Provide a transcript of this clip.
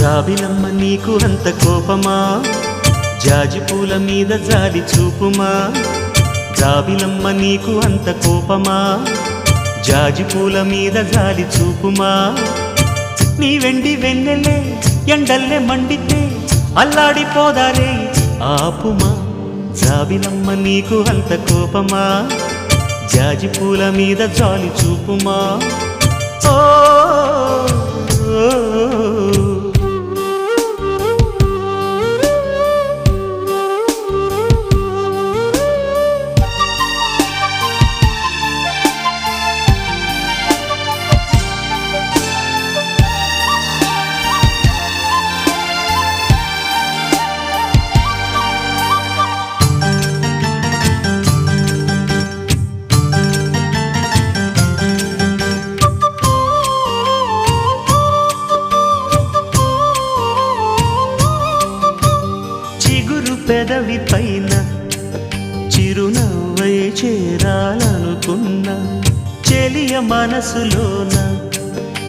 జాబిలమ్మ నీకు అంత కోపమా, జాజి పూల మీద జాలి చూపుమా. జాబిలమ్మ నీకు అంత కోపమా, జాజి పూల మీద జాలి చూపుమా. నీ వెండి వెన్నెలే ఎండల్లే మండితే అల్లాడిపోదారే ఆపుమా. జాబిలమ్మ నీకు అంత కోపమా, జాజి పూల మీద జాలి చూపుమా. ఓ పెదవి పైన చిరునవ్వై చేరాలనుకున్నా, చెలియ మనసులోన